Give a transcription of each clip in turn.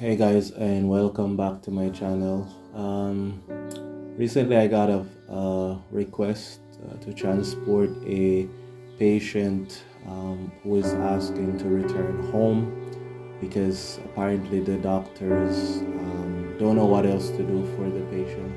Hey guys, and welcome back to my channel. Recently, I got a request to transport a patient who is asking to return home because apparently the doctors don't know what else to do for the patient.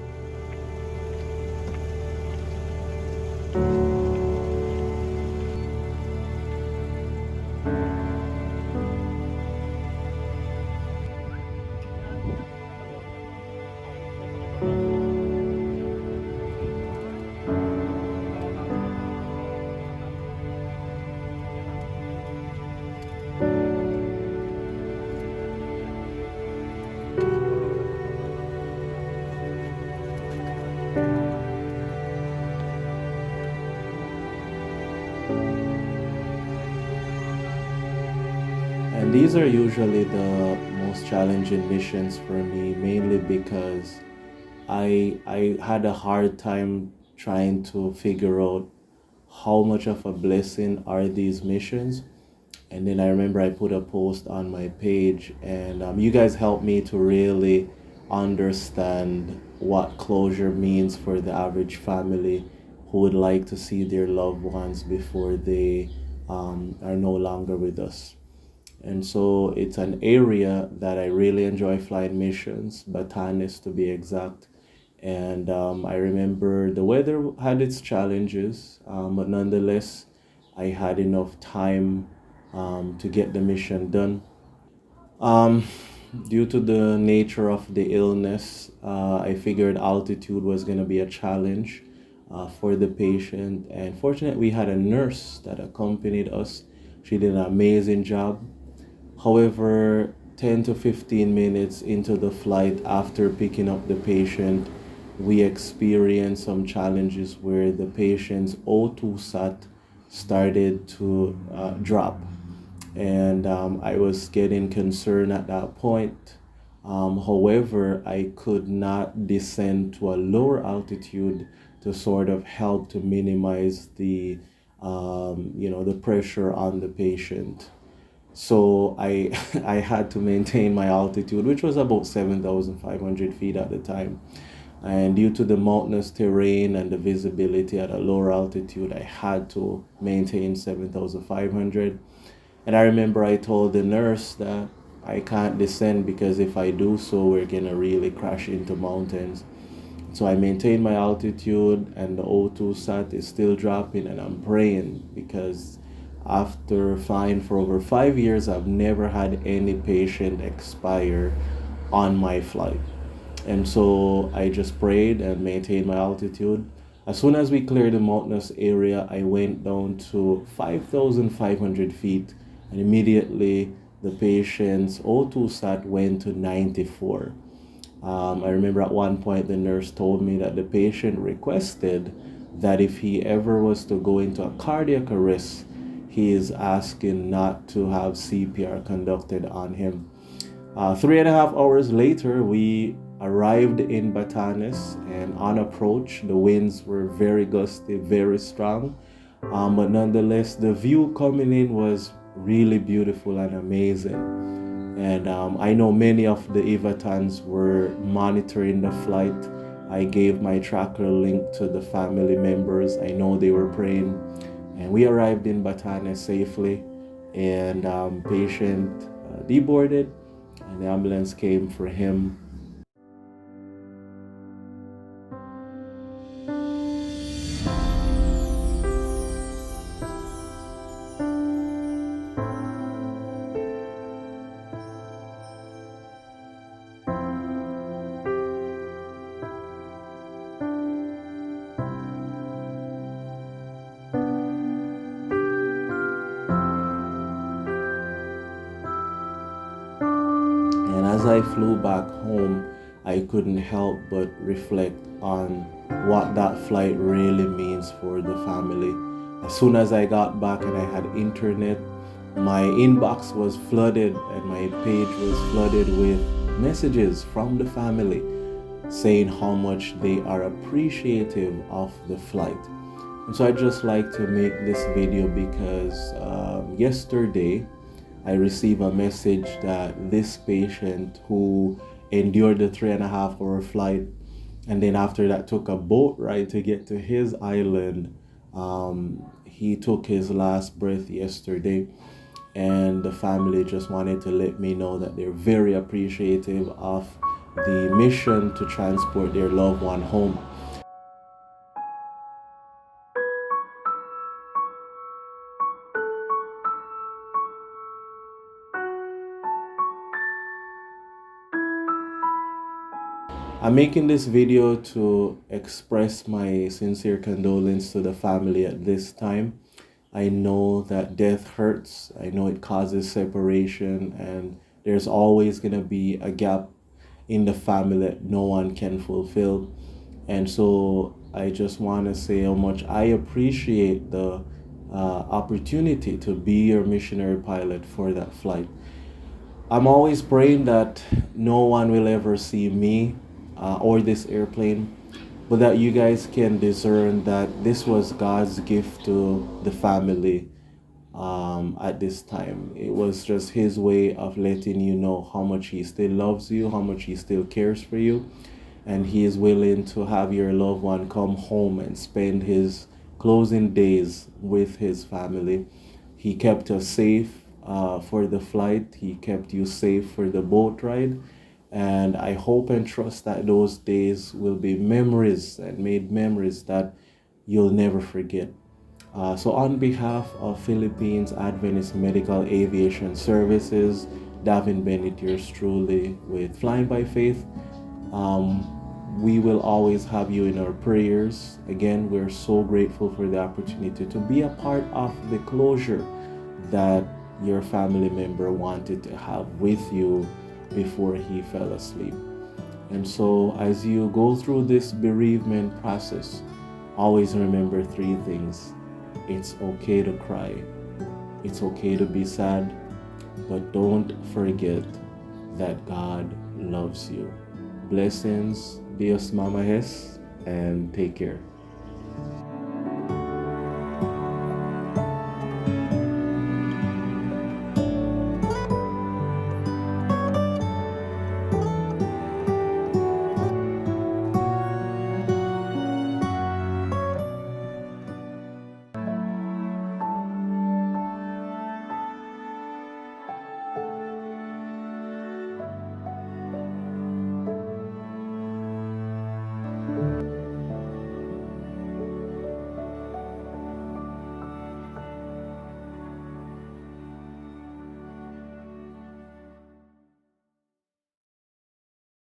And these are usually the most challenging missions for me, mainly because I had a hard time trying to figure out how much of a blessing are these missions. And then I remember I put a post on my page, and you guys helped me to really understand what closure means for the average family who would like to see their loved ones before they are no longer with us. And so it's an area that I really enjoy flying missions, Batanes to be exact. And I remember the weather had its challenges, but nonetheless, I had enough time to get the mission done. Um, Due to the nature of the illness, I figured altitude was going to be a challenge for the patient. And fortunately, we had a nurse that accompanied us. She did an amazing job. However, 10 to 15 minutes into the flight after picking up the patient, we experienced some challenges where the patient's O2 sat started to drop. And I was getting concerned at that point. However, I could not descend to a lower altitude to sort of help to minimize the pressure on the patient. So I I had to maintain my altitude, which was about 7,500 feet at the time. And due to the mountainous terrain and the visibility at a lower altitude, I had to maintain 7,500. And I remember I told the nurse that I can't descend because if I do so, we're gonna really crash into mountains. So I maintain my altitude, and the O2 sat is still dropping, and I'm praying because after flying for over 5 years, I've never had any patient expire on my flight. And so I just prayed and maintained my altitude. As soon as we cleared the mountainous area, I went down to 5,500 feet, and immediately the patient's O2 sat went to 94. I remember at one point the nurse told me that the patient requested that if he ever was to go into a cardiac arrest, he is asking not to have CPR conducted on him. 3.5 hours later, we arrived in Batanes, and on approach, the winds were very gusty, very strong. But nonetheless, the view coming in was really beautiful and amazing. And I know many of the Ivatans were monitoring the flight. I gave my tracker link to the family members. I know they were praying. And we arrived in Batanes safely. And patient deboarded, and the ambulance came for him. And as I flew back home, I couldn't help but reflect on what that flight really means for the family. As soon as I got back and I had internet, my inbox was flooded and my page was flooded with messages from the family saying how much they are appreciative of the flight. And so I just like to make this video because yesterday I received a message that this patient who endured the 3.5 hour flight and then after that took a boat ride to get to his island, he took his last breath yesterday. And the family just wanted to let me know that they're very appreciative of the mission to transport their loved one home. I'm making this video to express my sincere condolence to the family at this time. I know that death hurts. I know it causes separation, and there's always going to be a gap in the family that no one can fulfill. And so I just want to say how much I appreciate the opportunity to be your missionary pilot for that flight. I'm always praying that no one will ever see me or this airplane, but that you guys can discern that this was God's gift to the family at this time. It was just His way of letting you know how much He still loves you, how much He still cares for you, and He is willing to have your loved one come home and spend his closing days with his family. He kept us safe for the flight. He kept you safe for the boat ride. And I hope and trust that those days will be memories and made memories that you'll never forget. So on behalf of Philippines Adventist Medical Aviation Services, Davin Bennett, yours truly, with Flying by Faith, we will always have you in our prayers. Again, we're so grateful for the opportunity to be a part of the closure that your family member wanted to have with you before he fell asleep. And so as you go through this bereavement process, always remember three things. It's okay to cry. It's okay to be sad, but don't forget that God loves you. Blessings, Dios Mamahes, and take care.